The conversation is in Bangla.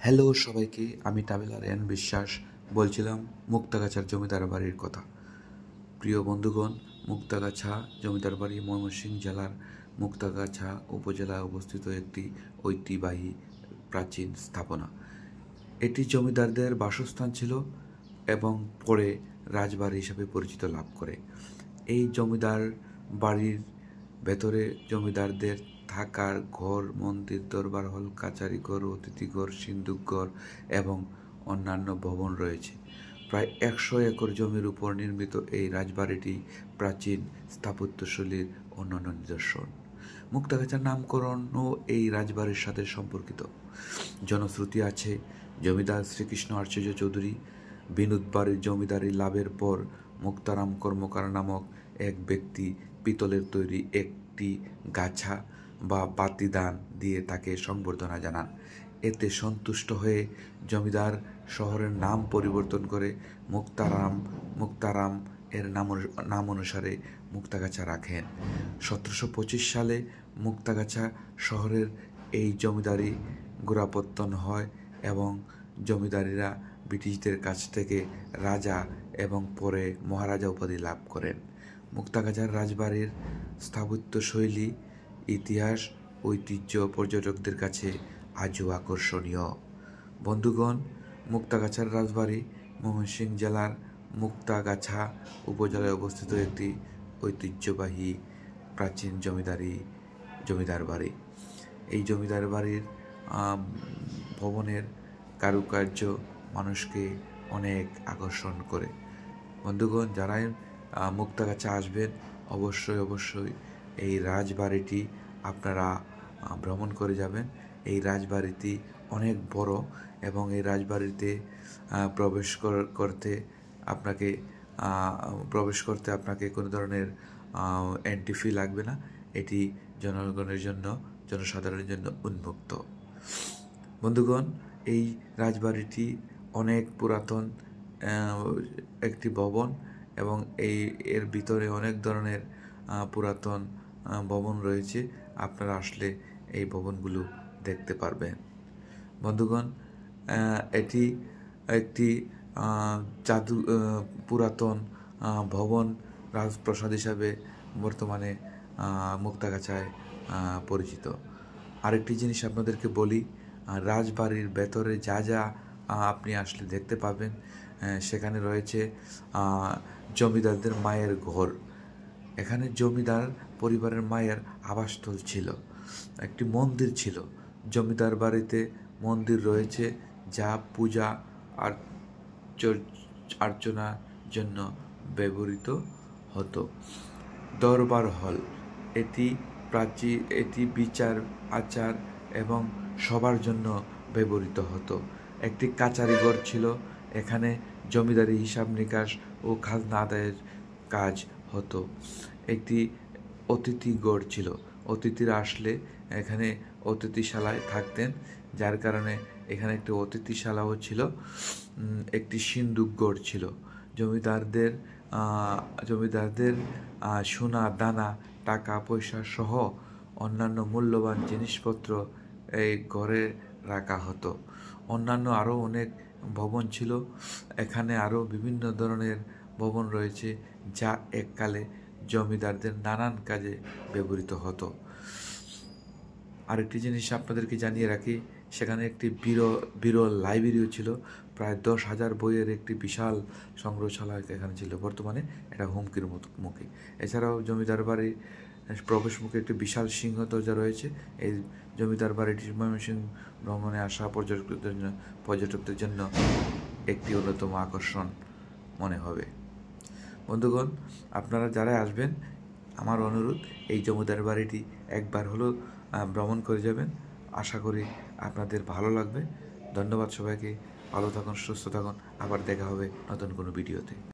হ্যালো সবাইকে, আমি ট্রাভেলার এন বিশ্বাস বলছিলাম মুক্তাগাছার জমিদার বাড়ির কথা। প্রিয় বন্ধুগণ, মুক্তাগাছা জমিদার বাড়ি ময়মনসিংহ জেলার মুক্তাগাছা উপজেলায় অবস্থিত একটি ঐতিহ্যবাহী প্রাচীন স্থাপনা। এটি জমিদারদের বাসস্থান ছিল এবং পরে রাজবাড়ি হিসেবে পরিচিত লাভ করে। এই জমিদার বাড়ির ভেতরে জমিদারদের থাকার ঘর, মন্দির, দরবার হল, কাচারি ঘর, অতিথিঘর, সিন্দুকঘর এবং অন্যান্য ভবন রয়েছে। প্রায় 100 একর জমির উপর নির্মিত এই রাজবাড়িটি প্রাচীন স্থাপত্যশৈলীর অন্যান্য নিদর্শন। মুক্তাগাছার নামকরণও এই রাজবাড়ির সাথে সম্পর্কিত। জনশ্রুতি আছে, জমিদার শ্রীকৃষ্ণ আচার্য চৌধুরী বিনোদ বাড়ির জমিদারি লাভের পর মুক্তারাম কর্মকার নামক এক ব্যক্তি পিতলের তৈরি একটি গাছা বা বাতিদান দিয়ে তাকে সংবর্ধনা জানান। এতে সন্তুষ্ট হয়ে জমিদার শহরের নাম পরিবর্তন করে মুক্তারাম এর নাম অনুসারে মুক্তাগাছা রাখেন। 1725 সালে মুক্তাগাছা শহরের এই জমিদারি গোড়াপত্তন হয় এবং জমিদারিরা ব্রিটিশদের কাছ থেকে রাজা এবং পরে মহারাজা উপাধি লাভ করেন। মুক্তাগাছার রাজবাড়ির স্থাপত্যশৈলী, ইতিহাস, ঐতিহ্য পর্যটকদের কাছে আজও আকর্ষণীয়। বন্ধুগণ, মুক্তাগাছার রাজবাড়ি ময়মনসিংহ জেলার মুক্তাগাছা উপজেলায় অবস্থিত একটি ঐতিহ্যবাহী প্রাচীন জমিদার বাড়ি। এই জমিদার বাড়ির ভবনের কারুকার্য মানুষকে অনেক আকর্ষণ করে। বন্ধুগণ, যারাই মুক্তাগাছা আসবেন অবশ্যই এই রাজবাড়িটি আপনারা ভ্রমণ করে যাবেন। এই রাজবাড়িটি অনেক বড় এবং এই রাজবাড়িতে প্রবেশ করতে আপনাকে কোনো ধরনের এন্ট্রি ফি লাগবে না। এটি জনসাধারণের জন্য উন্মুক্ত। বন্ধুগণ, এই রাজবাড়িটি অনেক পুরাতন একটি ভবন এবং এর ভিতরে অনেক ধরনের পুরাতন ভবন রয়েছে। আপনারা আসলে এই ভবনগুলো দেখতে পারবেন। বন্ধুগণ, এটি একটি পুরাতন ভবন, রাজপ্রাসাদ হিসাবে বর্তমানে মুক্তাগাছায় পরিচিত। আরেকটি জিনিস আপনাদেরকে বলি, রাজবাড়ির ভেতরে যা আপনি আসলে দেখতে পাবেন, সেখানে রয়েছে জমিদারদের মায়ের ঘর। এখানে জমিদার পরিবারের মায়ের আবাসস্থল ছিল, একটি মন্দির ছিল। জমিদার বাড়িতে মন্দির রয়েছে যা পূজা অর্চনার জন্য ব্যবহৃত হতো। দরবার হল, এটি বিচার, আচার এবং সবার জন্য ব্যবহৃত হতো। একটি কাচারি ঘর ছিল, এখানে জমিদারি হিসাব নিকাশ ও খাজনা আদায়ের কাজ হতো। একটি অতিথি ঘর ছিল, অতিথিরা আসলে এখানে অতিথিশালায় থাকতেন, যার কারণে এখানে একটি অতিথিশালাও ছিল। একটি সিন্দুক ঘর ছিল। জমিদারদের সোনা দানা, টাকা পয়সা সহ অন্যান্য মূল্যবান জিনিসপত্র এই ঘরে রাখা হতো। অন্যান্য আরও অনেক ভবন ছিল। এখানে আরও বিভিন্ন ধরনের ভবন রয়েছে যা এককালে জমিদারদের নানান কাজে ব্যবহৃত হতো। আরেকটি জিনিস আপনাদেরকে জানিয়ে রাখি, সেখানে একটি বিরল লাইব্রেরিও ছিল। প্রায় 10,000 বইয়ের একটি বিশাল সংগ্রহশালা এখানে ছিল। বর্তমানে এটা হুমকির মুখে। এছাড়াও জমিদার বাড়ির প্রবেশ মুখে একটি বিশাল সিংহ দরজা রয়েছে। এই জমিদার বাড়িটি ময়মনসিংহ ভ্রমণে আসা পর্যটকদের জন্য একটি অন্যতম আকর্ষণ মনে হবে। বন্ধুগণ, আপনারা যারা আসবেন, আমার অনুরোধ এই জমিদার বাড়িটি একবার হলেও ভ্রমণ করে যাবেন। আশা করি আপনাদের ভালো লাগবে। ধন্যবাদ সবাইকে। ভালো থাকুন, সুস্থ থাকুন। আবার দেখা হবে নতুন কোনো ভিডিওতে।